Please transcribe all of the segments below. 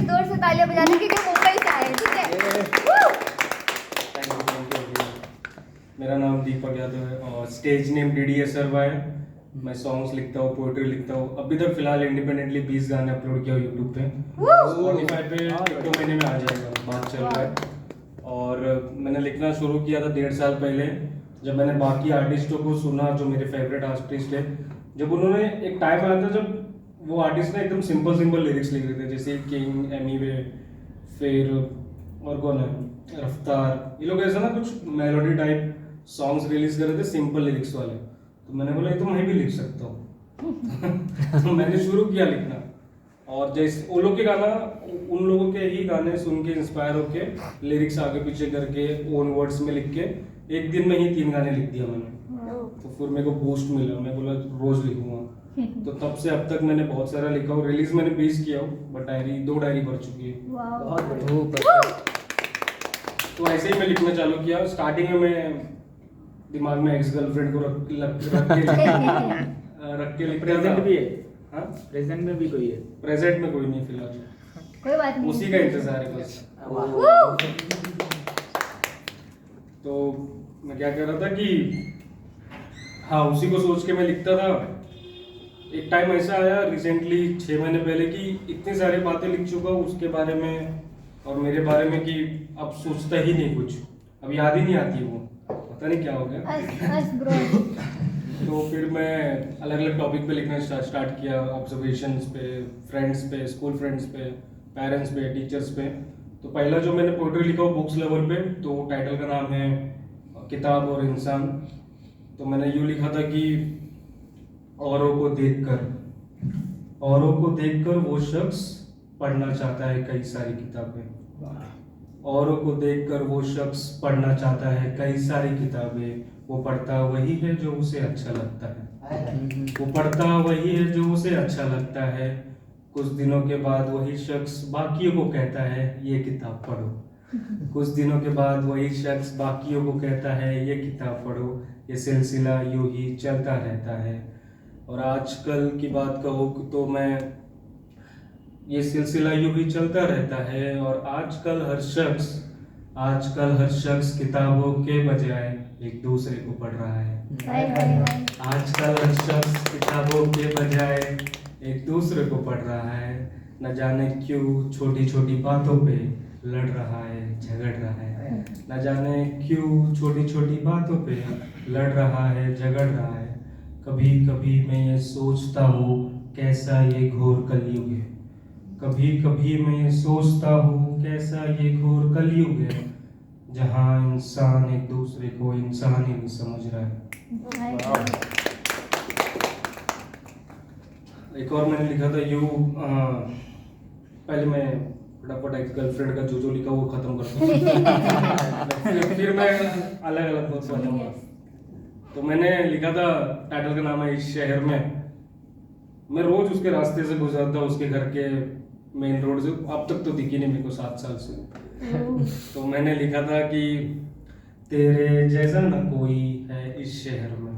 जोर से तालियां बजाना क्योंकि मुंबई से आए, ठीक है। मेरा नाम दीपक यादव है और स्टेज नेम DDSRY है। मैं सॉन्ग्स लिखता हूँ, पोएट्री लिखता हूँ। अभी तक फिलहाल इंडिपेंडेंटली 20 गाने अपलोड किया यूट्यूब पे। स्पॉटिफाई पे 1-2 महीने में आ जाएगा, बात चल रहा है। और मैंने लिखना शुरू किया था 1.5 साल पहले, जब मैंने बाकी आर्टिस्टों को सुना जो मेरे फेवरेट आर्टिस्ट है। जब उन्होंने एक टाइम आया था जब वो आर्टिस्ट ने एकदम सिंपल लिरिक्स लिख रहे थे, जैसे किंग, एनीवे, फिर और कौन है, रफ्तार। ये लोग ऐसा ना कुछ मेलोडी टाइप सॉन्ग्स रिलीज कर रहे थे, सिंपल लिरिक्स वाले। तो मैंने बोला ये तो मैं भी लिख सकता हूँ। तो मैंने शुरू किया लिखना। और जैसे वो लोग के गाना, उन लोगों के ही गाने सुन के इंस्पायर होके लिरिक्स आगे पीछे करके ओन वर्ड्स में लिख के एक दिन में ही 3 गाने लिख दिया मैंने। तो फिर मेरे को बूस्ट मिला, मैं बोला रोज लिखूंगा। तो तब से अब तक मैंने बहुत सारा लिखा हूँ। रिलीज मैंने 20 किया हूँ, बट 2 डायरी भर चुकी है। वाह। तो ऐसे ही मैं लिखना चालू किया। स्टार्टिंग में मैं दिमाग में एक्स गर्लफ्रेंड को रख के लिखता था। प्रेजेंट भी है? हाँ, प्रेजेंट में भी कोई है? प्रेजेंट में कोई नहीं फिलहाल, कोई बात नहीं, उसी का इंतजार है बस। तो मैं क्या कह रहा था कि हाँ, उसी को सोच के मैं लिखता था। एक टाइम ऐसा आया रिसेंटली 6 महीने पहले कि इतनी सारी बातें लिख चुका हूँ उसके बारे में और मेरे बारे में कि अब सोचता ही नहीं कुछ, अब याद ही नहीं आती वो, पता नहीं क्या हो गया। तो फिर मैं अलग अलग टॉपिक पे लिखना स्टार्ट किया, ऑब्जर्वेशंस पे, फ्रेंड्स पे, स्कूल फ्रेंड्स पे, पेरेंट्स पे, टीचर्स पे। तो पहला जो मैंने पोएट्री लिखा वो बुक्स लेवल पे, तो टाइटल का नाम है किताब और इंसान। तो मैंने यूँ लिखा था कि औरों को देखकर वो शख्स पढ़ना चाहता है कई सारी किताबें। औरों को देखकर वो शख्स पढ़ना चाहता है कई सारी किताबें। वो पढ़ता वही है जो उसे अच्छा लगता है। वो पढ़ता वही है जो उसे अच्छा लगता है। कुछ दिनों के बाद वही शख्स बाकियों को कहता है ये किताब पढ़ो। कुछ दिनों के बाद वही शख्स बाकियों को कहता है ये किताब पढ़ो। ये सिलसिला यूं ही चलता रहता है। और आजकल की बात कहूँ तो मैं, ये सिलसिला यूं ही चलता रहता है। और आजकल हर शख्स किताबों के बजाय एक दूसरे को पढ़ रहा है। आजकल हर शख्स किताबों के बजाय एक दूसरे को पढ़ रहा है। न जाने क्यों छोटी छोटी बातों पे लड़ रहा है, झगड़ रहा है। न जाने क्यों छोटी छोटी बातों पे लड़ रहा है, झगड़ रहा है। कभी कभी मैं ये सोचता हूँ कैसा ये घोर कलयुग है। कभी कभी मैं ये सोचता हूँ कैसा ये घोर कलयुग है, जहाँ इंसान एक दूसरे को इंसान ही नहीं समझ रहा है। एक और मैंने लिखा था पहले मैं फटाफट एक्स गर्लफ्रेंड का जो लिखा वो खत्म करता हूँ। फिर मैं अलग अलग बहुत बताऊंगा। तो मैंने लिखा था, टाइटल का नाम है इस शहर में। मैं रोज उसके रास्ते से गुजरता, उसके घर के मेन रोड से। अब तक तो दिखी नहीं मेरे को 7 साल से। तो मैंने लिखा था कि तेरे जैसा न कोई है इस शहर में।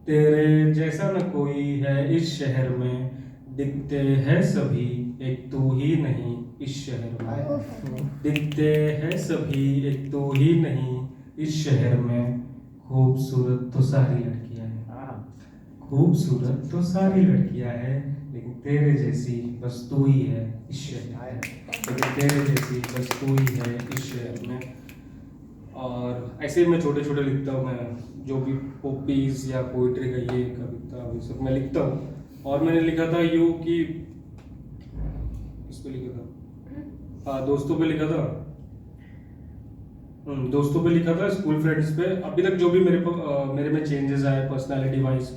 तेरे जैसा न कोई है इस शहर में। दिखते हैं सभी एक तू ही नहीं इस शहर में। दिखते हैं सभी एक तू ही नहीं इस शहर में। खूबसूरत तो सारी लड़कियां हैं, खूबसूरत तो सारी लड़कियां हैं, लेकिन तेरे जैसी बस तू ही है इस शहर में। लेकिन तेरे जैसी बस तू ही है इस शहर में। और ऐसे ही मैं छोटे छोटे लिखता हूँ। मैं जो भी पोपीज या पोइट्री का ये कविता ये सब मैं लिखता हूँ। और मैंने लिखा था यूँ कि इस पे लिखा था, हाँ दोस्तों पे लिखा था। दोस्तों पे लिखा था, स्कूल फ्रेंड्स पे। अभी तक जो भी मेरे में चेंजेस आए personality wise,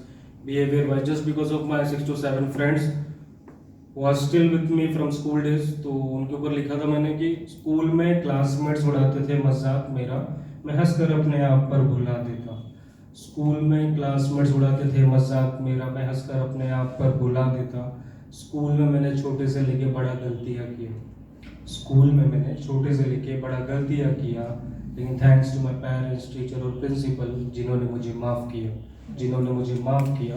behaviour wise, just because of my 6 to 7 friends who are still with me from school days. तो उनके ऊपर लिखा था मैंने कि स्कूल में क्लासमेट्स उड़ाते थे मजाक मेरा, मैं हंसकर अपने आप पर भुला देता। स्कूल में क्लासमेट्स उड़ाते थे मजाक मेरा, मैं हंसकर अपने आप पर भुला देता। स्कूल में मैंने छोटे से लेके बड़ा गलतियाँ किया। स्कूल में मैंने छोटे से लेके बड़ा गलतियाँ किया, लेकिन thanks to my parents, teacher और प्रिंसिपल जिन्होंने मुझे माफ़ किया।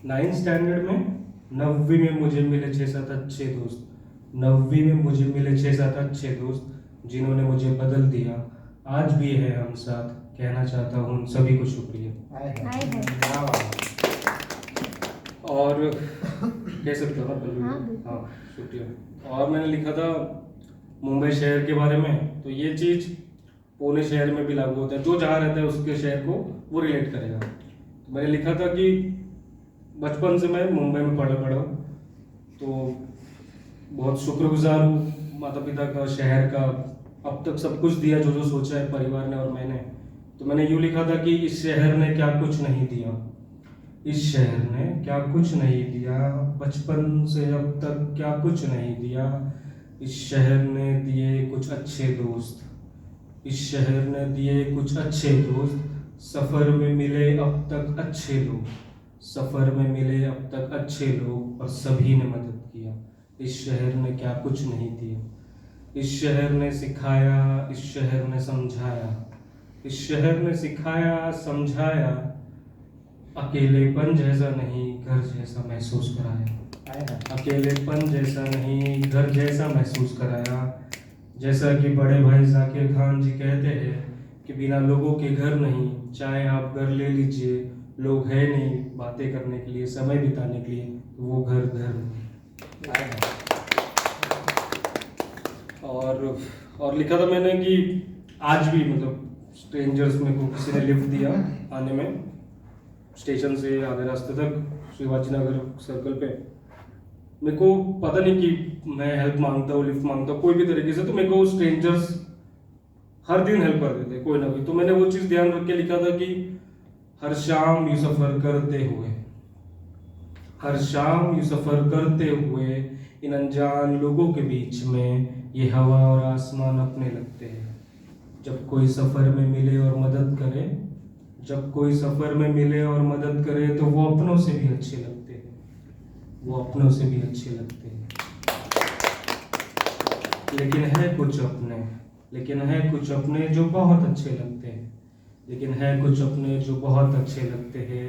9th स्टैंडर्ड में नवीं में मुझे मिले 6-7 अच्छे दोस्त, नवीं में मुझे मिले 6-7 अच्छे दोस्त, जिन्होंने मुझे बदल दिया, आज भी है हम साथ, कहना चाहता हूँ उन सभी को शुक्रिया। हाय हाय। क्या बात और कह सकते हो ना पल्लवी? हाँ, बिल्कुल। हाँ, शुक्रिया। और मैंने लिखा था मुंबई शहर के बारे में, तो ये चीज़ पुणे शहर में भी लागू होता है, जो जहाँ रहता है उसके शहर को वो रिलेट करेगा। तो मैंने लिखा था कि बचपन से मैं मुंबई में पढ़ा हूँ, तो बहुत शुक्रगुजार हूँ माता पिता का, शहर का, अब तक सब कुछ दिया जो जो सोचा है परिवार ने और मैंने। तो मैंने यूँ लिखा था कि इस शहर ने क्या कुछ नहीं दिया, इस शहर ने क्या कुछ नहीं दिया, बचपन से अब तक क्या कुछ नहीं दिया, इस शहर ने दिए कुछ अच्छे दोस्त, इस शहर ने दिए कुछ अच्छे दोस्त, सफ़र में मिले अब तक अच्छे लोग, सफ़र में मिले अब तक अच्छे लोग, और सभी ने मदद किया, इस शहर ने क्या कुछ नहीं दिया, इस शहर ने सिखाया, इस शहर ने समझाया, इस शहर ने सिखाया समझाया, अकेलेपन जैसा नहीं घर जैसा महसूस कराया, अकेलेपन जैसा नहीं घर जैसा महसूस कराया। जैसा कि बड़े भाई जाकिर खान जी कहते हैं कि बिना लोगों के घर नहीं, चाहे आप घर ले लीजिए, लोग हैं नहीं बातें करने के लिए, समय बिताने के लिए, तो वो घर घर नहीं। और लिखा था मैंने कि आज भी मतलब स्ट्रेंजर्स में को किसी ने लिफ्ट दिया आने में, स्टेशन से आधे रास्ते तक शिवाजी नगर सर्कल पे, मेरे को पता नहीं कि मैं हेल्प मांगता हूँ, लिफ्ट मांगता हूँ कोई भी तरीके से, तो मेरे को स्ट्रेंजर्स हर दिन हेल्प कर देते कोई ना कोई। तो मैंने वो चीज़ ध्यान रख के लिखा था कि हर शाम यू सफ़र करते हुए, हर शाम यू सफ़र करते हुए इन अनजान लोगों के बीच में ये हवा और आसमान अपने लगते हैं। जब कोई सफ़र में मिले और मदद करे, जब कोई सफ़र में मिले और मदद करे, तो वो अपनों से भी अच्छे लगते हैं, वो अपनों से भी अच्छे लगते हैं। लेकिन है कुछ अपने, लेकिन है कुछ अपने जो बहुत अच्छे लगते हैं, लेकिन है कुछ अपने जो बहुत अच्छे लगते हैं।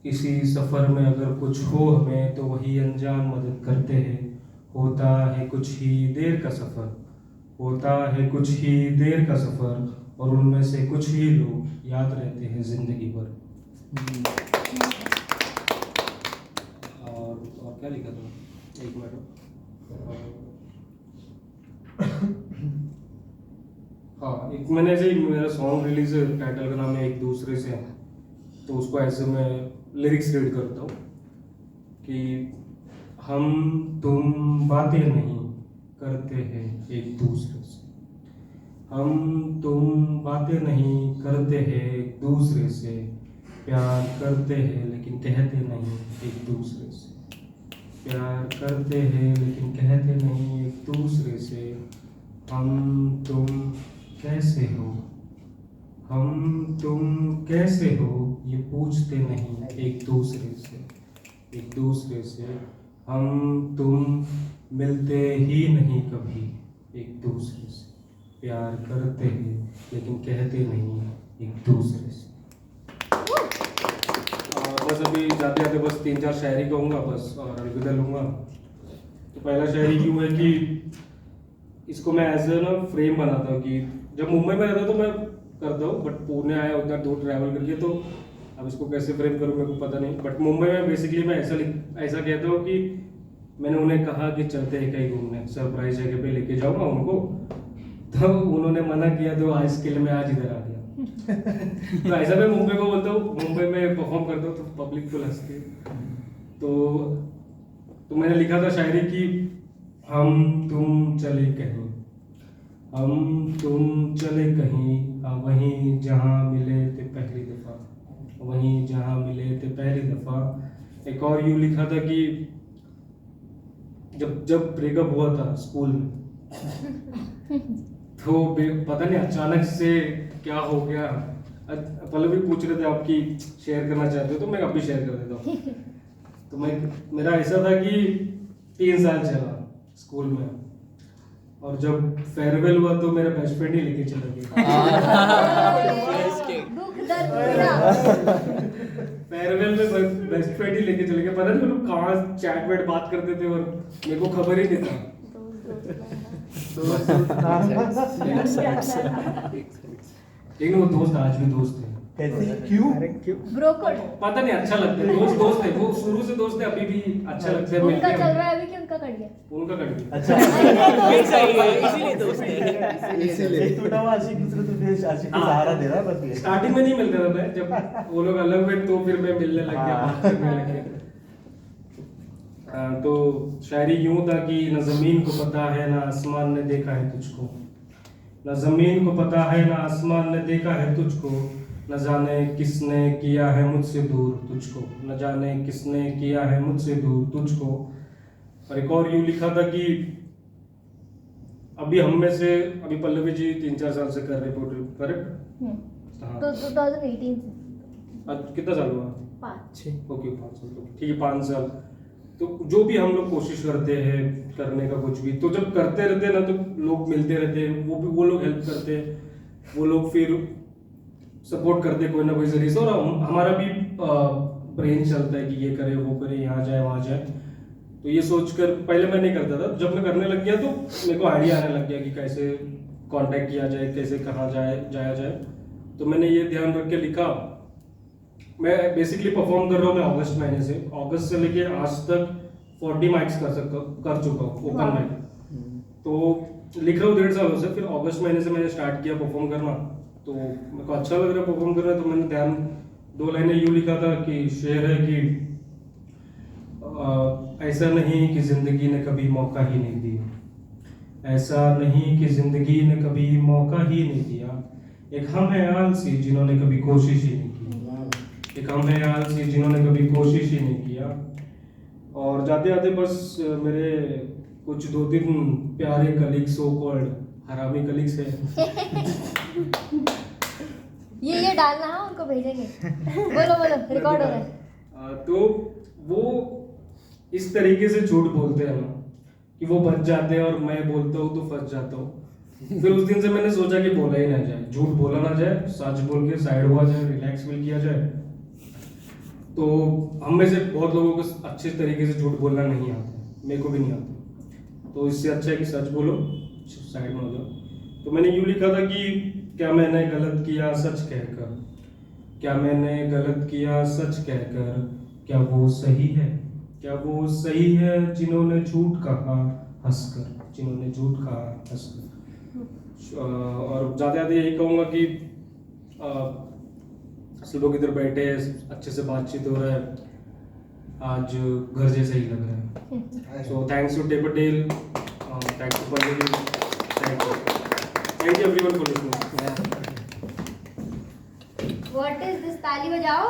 इसी सफ़र में अगर कुछ हो हमें, तो वही अनजान मदद करते हैं। होता है कुछ ही देर का सफ़र, होता है कुछ ही देर का सफ़र, और उनमें से कुछ ही लोग याद रहते हैं ज़िंदगी भर। और क्या लिखा था, एक मिनट। हाँ, एक मैंने ऐसे ही, मेरा सॉन्ग रिलीज टाइटल का नाम है एक दूसरे से, तो उसको ऐसे मैं लिरिक्स रीड करता हूँ कि हम तुम बातें नहीं करते हैं एक दूसरे से, हम तुम बातें नहीं करते हैं एक दूसरे से, प्यार करते हैं लेकिन कहते नहीं एक दूसरे से, प्यार करते हैं लेकिन कहते नहीं एक दूसरे से। हम तुम कैसे हो, हम तुम कैसे हो, ये पूछते नहीं एक दूसरे से, एक दूसरे से। हम तुम मिलते ही नहीं कभी एक दूसरे से, प्यार करते हैं लेकिन कहते नहीं एक दूसरे से। बस अभी जाते जाते बस 3-4 शायरी कहूँगा बस, और अलविदा लूँगा। तो पहला शायरी यूँ है कि इसको मैं एज ए ना फ्रेम बनाता हूँ कि जब मुंबई में रहता तो मैं करता हूँ, बट पुणे आया उतना दूर ट्रैवल करके, तो अब इसको कैसे फ्रेम करूँ मेरे को पता नहीं। बट मुंबई में बेसिकली मैं ऐसा कहता हूँ कि मैंने उन्हें कहा कि चलते हैं कहीं घूमने, सरप्राइज जगह पे लेके जाऊँगा उनको, तो उन्होंने मना किया, तो आज के लिए मैं आज इधर आ गया। तो ऐसा मैं मुंबई को बोलता हूँ, मुंबई में परफॉर्म करता हूँ तो पब्लिक तो हंसती है। तो मैंने लिखा था शायरी कि हम तुम चले कहीं, हम तुम चले कहीं, वहीं जहाँ मिले थे पहली दफ़ा, वहीं जहाँ मिले थे पहली दफ़ा। एक और यूँ लिखा था कि जब ब्रेकअप हुआ था स्कूल में, तो पता नहीं अचानक से क्या हो गया। पल्लवी पूछ रहे थे आपकी शेयर करना चाहते हो, तो मैं अभी शेयर कर देता हूँ। तो मेरा ऐसा था कि 3 साल चला स्कूल में, और जब फेयरवेल हुआ तो मेरा बेस्ट फ्रेंड ही लेके चला गया। दुख दर्द पूरा। फेयरवेल में बेस्ट फ्रेंड ही लेके चले गए, पता नहीं वो लोग कहाँ चैट वैट बात करते थे और मेरे को खबर ही नहीं था। लेकिन वो दोस्त आज भी दोस्त है। कैसे क्यों? ब्रो कोड पता नहीं, अच्छा लगता है, दोस्त दोस्त है वो, शुरू से दोस्त है, अभी भी अच्छा लगता है। उनका मिलते चल हैं, रहा है अभी कि उनका कट गया? उनका कट गया। अच्छा इसीलिए दोस्त है। इसीलिए एक टूटा हुआ आशिक दूसरे टूटे आशिक को सहारा दे रहा है बस ये। स्टार्टिंग में नहीं मिलता था मैं, जब वो लोग अलग हुए तो फिर मैं मिलने लग गया, बात करने लग गया। तो शायरी यूं था कि न जमीन को पता है ना आसमान ने देखा है तुझको, न जमीन को पता है ना आसमान ने देखा है तुझको, न जाने किसने किया है मुझसे दूर तुझको, न जाने किसने किया है मुझसे दूर तुझको। और एक और यूं लिखा था कि अभी हम में से, अभी पल्लवी जी 3-4 साल से कर रहे पोएट्री, करेक्ट? हाँ। तो 2018 से आज कितना साल हुआ? 5 ओके 5 साल, तो ठीक है 5 साल। तो जो भी हम लोग कोशिश करते हैं करने का कुछ भी, तो जब करते रहते हैं ना तो लोग मिलते रहते हैं, वो लोग हेल्प करते हैं, वो लोग फिर सपोर्ट करते हैं कोई ना कोई जरिए से। और हमारा भी ब्रेन चलता है कि ये करे वो करे, यहाँ जाए वहाँ जाए। तो ये सोचकर पहले मैं नहीं करता था, जब मैं करने लग गया तो मेरे को आइडिया आने लग गया कि कैसे कांटेक्ट किया जाए, कैसे कहाँ जाया जाए। तो मैंने ये ध्यान रख के लिखा। मैं बेसिकली परफॉर्म कर रहा हूँ मैं अगस्त महीने से, अगस्त से लेके आज तक 40 माइक्स कर चुका हूँ ओपन माइक। तो लिख रहा हूँ 1.5 सालों से, फिर अगस्त महीने से मैंने स्टार्ट किया परफॉर्म करना। तो मेरे को अच्छा लग रहा है परफॉर्म करना, तो मैंने ध्यान 2 लाइनें यूँ लिखा था कि शेर है कि ऐसा नहीं कि जिंदगी ने कभी मौका ही नहीं दिया, ऐसा नहीं कि जिंदगी ने कभी मौका ही नहीं दिया, एक हम है आलसी जिन्होंने कभी कोशिश ही नहीं की, एक हम है आलसी जिन्होंने कभी कोशिश ही नहीं किया। और जाते जाते बस मेरे कुछ 2-3 प्यारे कलीग, सो कॉल्ड हरामी कलीग्स है। ये डालना है, उनको भेजेंगे। बोलो रिकॉर्ड हो रहा है। तो वो इस तरीके से झूठ बोलते हैं ना कि वो बच जाते हैं और मैं बोलता हूँ तो फंस जाता हूँ। फिर उस दिन से मैंने सोचा कि बोला ही ना जाए, झूठ बोला ना जाए, सच बोल के साइड हुआ जाए, रिलैक्स फील किया जाए। तो हम में से बहुत लोगों को अच्छे तरीके से झूठ बोलना नहीं आता, मेरे को भी नहीं आता। तो इससे अच्छा है कि सच बोलो, साइड में हो जाओ। तो मैंने यूँ लिखा था कि क्या मैंने गलत किया सच कहकर, क्या मैंने गलत किया सच कहकर, क्या वो सही है, क्या वो सही है जिन्होंने झूठ कहा हंसकर, जिन्होंने झूठ कहा हंसकर। और ज़्यादा यही कहूँगा कि सब लोग इधर बैठे हैं, अच्छे से बातचीत हो रहा है, आज घर जैसा ही लग रहा है। सो थैंक्स टू टेपरडेल, thanks to Pallavi, thank you everyone for listening. What is this? ताली बजाओ।